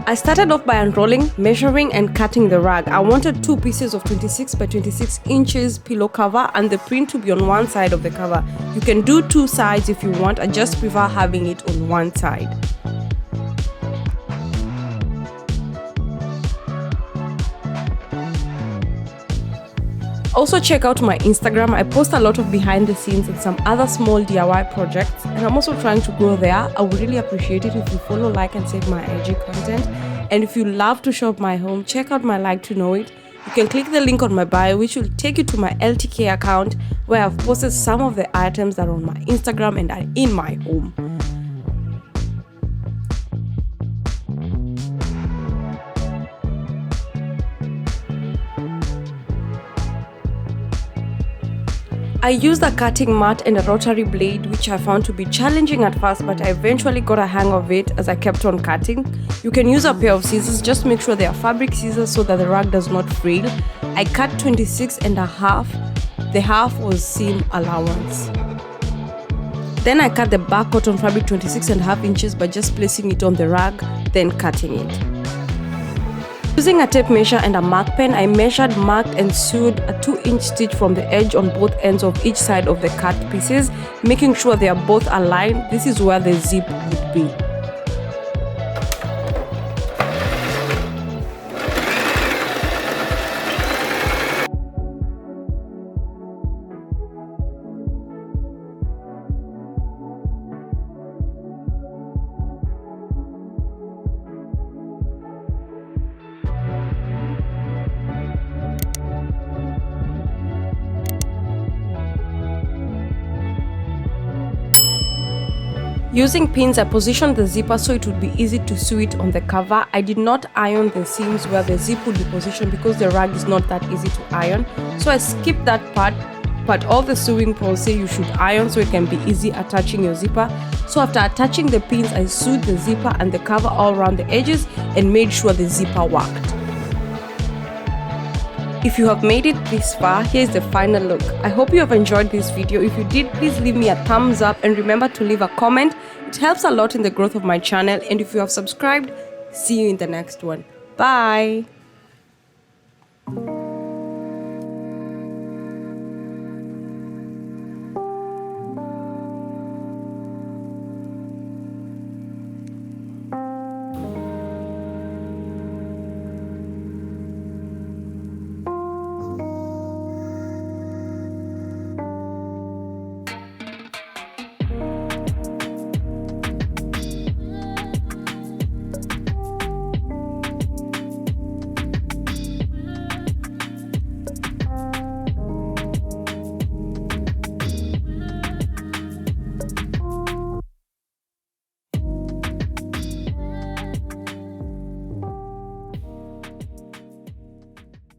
I started off by unrolling, measuring and cutting the rug. I wanted 2 pieces of 26 by 26 inches pillow cover and the print to be on one side of the cover. You can do 2 sides if you want, I just prefer having it on one side. Also check out my Instagram, I post a lot of behind the scenes and some other small DIY projects, and I'm also trying to grow there. I would really appreciate it if you follow, like and save my IG content. And if you love to shop my home, check out my Like to Know It. You can click the link on my bio which will take you to my LTK account where I've posted some of the items that are on my Instagram and are in my home. I used a cutting mat and a rotary blade, which I found to be challenging at first, but I eventually got a hang of it as I kept on cutting. You can use a pair of scissors, just make sure they are fabric scissors so that the rug does not frail. I cut 26 and a half, the half was seam allowance. Then I cut the back cotton fabric 26 and a half inches by just placing it on the rug, then cutting it. Using a tape measure and a mark pen, I measured, marked and sewed a 2-inch stitch from the edge on both ends of each side of the cut pieces, making sure they are both aligned. This is where the zip would be. Using pins, I positioned the zipper so it would be easy to sew it on the cover. I did not iron the seams where the zip would be positioned because the rug is not that easy to iron. So I skipped that part, but all the sewing pros say you should iron so it can be easy attaching your zipper. So after attaching the pins, I sewed the zipper and the cover all around the edges and made sure the zipper worked. If you have made it this far, here's the final look. I hope you have enjoyed this video. If you did, please leave me a thumbs up and remember to leave a comment. It helps a lot in the growth of my channel, and if you have subscribed, see you in the next one. Bye!